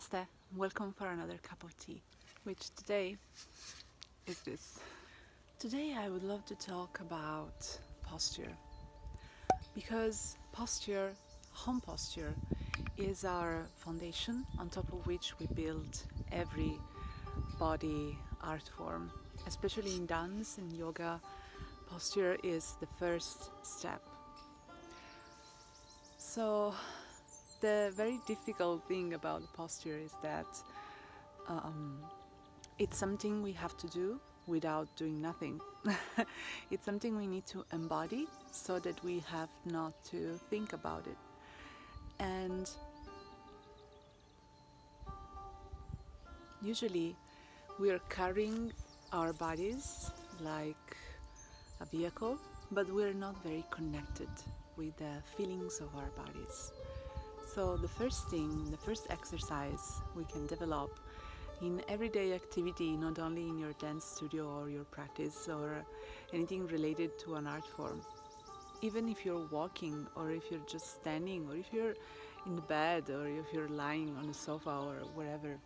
Namaste, welcome for another cup of tea, which today is this. Today I would love to talk about posture, because home posture, is our foundation on top of which we build every body art form. Especially in dance and yoga, posture is the first step. So the very difficult thing about posture is that it's something we have to do without doing nothing. It's something we need to embody so that we have not to think about it. And usually we are carrying our bodies like a vehicle, but we're not very connected with the feelings of our bodies. So the first exercise we can develop in everyday activity, not only in your dance studio or your practice or anything related to an art form, even if you're walking or if you're just standing or if you're in the bed or if you're lying on a sofa or wherever,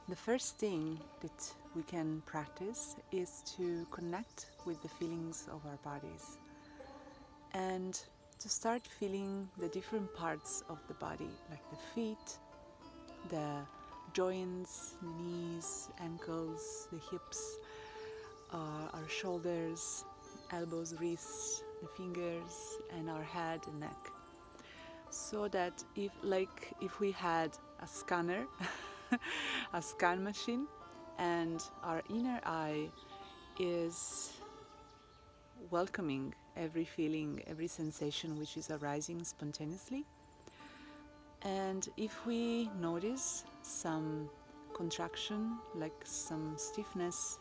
the first thing that we can practice is to connect with the feelings of our bodies and to start feeling the different parts of the body, like the feet, the joints, the knees, ankles, the hips, our shoulders, elbows, wrists, the fingers, and our head and neck. So that if we had a scanner, a scan machine, and our inner eye is welcoming every feeling, every sensation which is arising spontaneously. And if we notice some contraction, like some stiffness,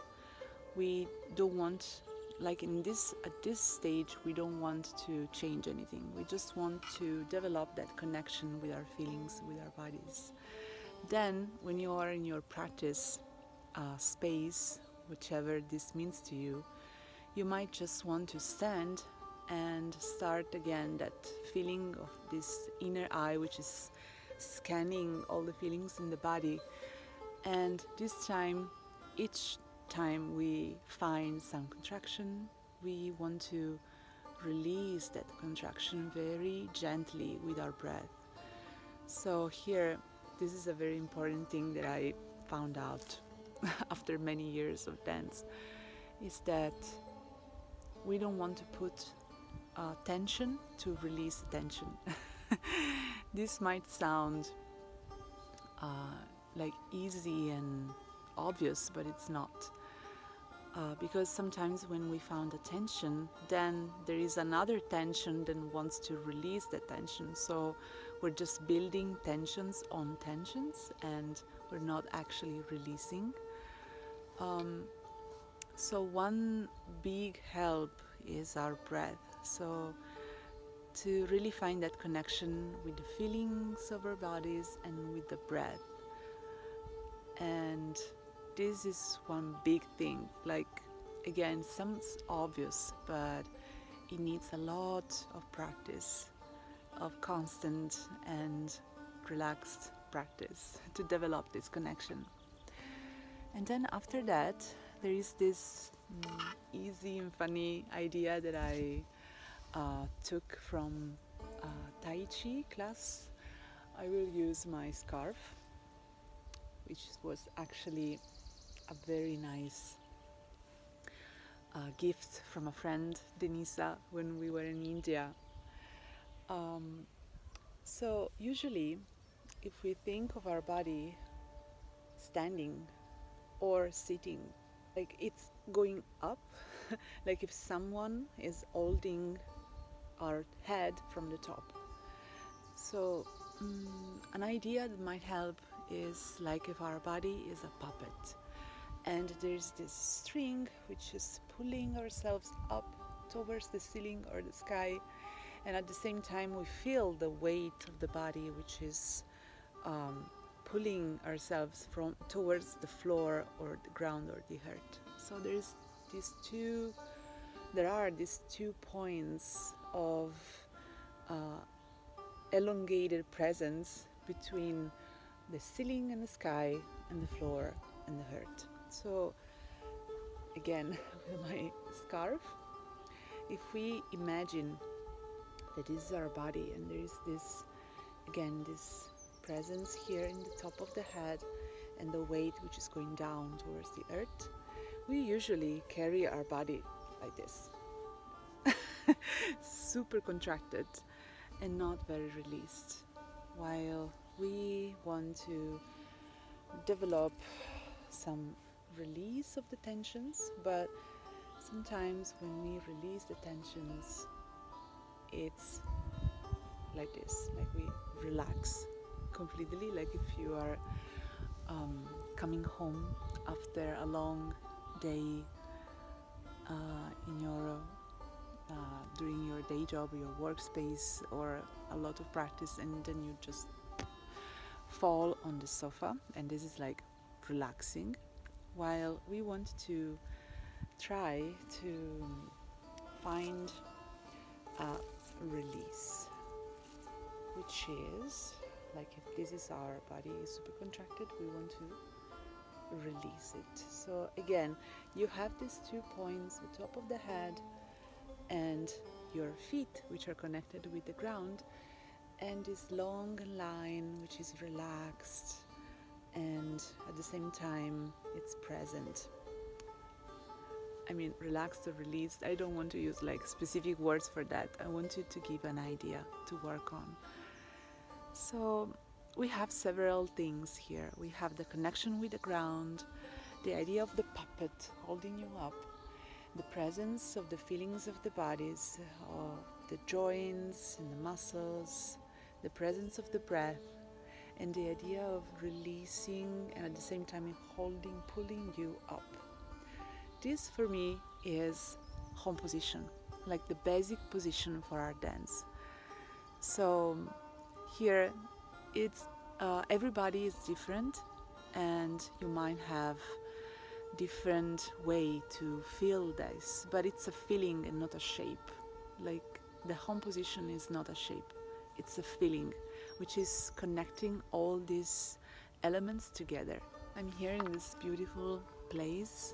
we don't want, like at this stage, we don't want to change anything. We just want to develop that connection with our feelings, with our bodies. Then, when you are in your practice space, whichever this means to you, you might just want to stand and start again that feeling of this inner eye, which is scanning all the feelings in the body. And this time, each time we find some contraction, we want to release that contraction very gently with our breath. So here, this is a very important thing that I found out after many years of dance, is that we don't want to put tension to release tension. This might sound like easy and obvious, but it's not. Because sometimes when we found a tension, then there is another tension that wants to release that tension. So we're just building tensions on tensions and we're not actually releasing. So one big help is our breath. So to really find that connection with the feelings of our bodies and with the breath. And this is one big thing. Like, again, sounds obvious, but it needs a lot of practice, of constant and relaxed practice to develop this connection. And then after that, there is this easy and funny idea that I took from a Tai Chi class. I will use my scarf, which was actually a very nice gift from a friend, Denisa, when we were in India. So usually, if we think of our body standing or sitting, like it's going up, like if someone is holding our head from the top. So an idea that might help is like if our body is a puppet and there's this string which is pulling ourselves up towards the ceiling or the sky, and at the same time we feel the weight of the body which is pulling ourselves from towards the floor or the ground or the earth. So there are these 2 points of elongated presence between the ceiling and the sky and the floor and the earth. So again, with my scarf, if we imagine that this is our body and there is this, again, this presence here in the top of the head and the weight which is going down towards the earth, we usually carry our body like this, super contracted and not very released, while we want to develop some release of the tensions. But sometimes when we release the tensions, it's like this, like we relax completely, like if you are coming home after a long day in your during your day job, your workspace, or a lot of practice, and then you just fall on the sofa, and this is like relaxing, while we want to try to find a release, which is like if this is our body is super contracted, we want to release it. So again, you have these 2 points, the top of the head and your feet, which are connected with the ground, and this long line which is relaxed and at the same time it's present. I mean, relaxed or released, I don't want to use like specific words for that. I want you to give an idea to work on. So we have several things here. We have the connection with the ground, the idea of the puppet holding you up, the presence of the feelings of the bodies, of the joints and the muscles, the presence of the breath, and the idea of releasing and at the same time holding, pulling you up. This for me is home position, like the basic position for our dance. So here it's everybody is different, and you might have different way to feel this, but it's a feeling and not a shape. Like the home position is not a shape, it's a feeling which is connecting all these elements together. I'm here in this beautiful place,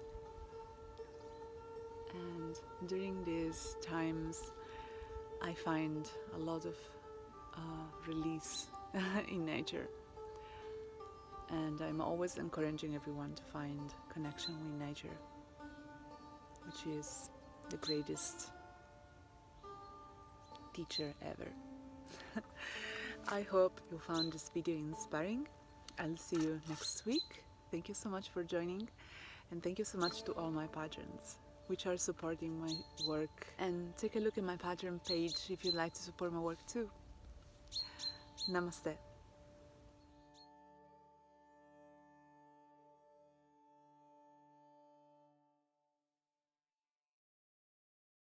and during these times I find a lot of release in nature, and I'm always encouraging everyone to find connection with nature, which is the greatest teacher ever. I hope you found this video inspiring. I'll see you next week. Thank you so much for joining, and thank you so much to all my patrons which are supporting my work. And take a look at my Patreon page if you'd like to support my work too. Namaste.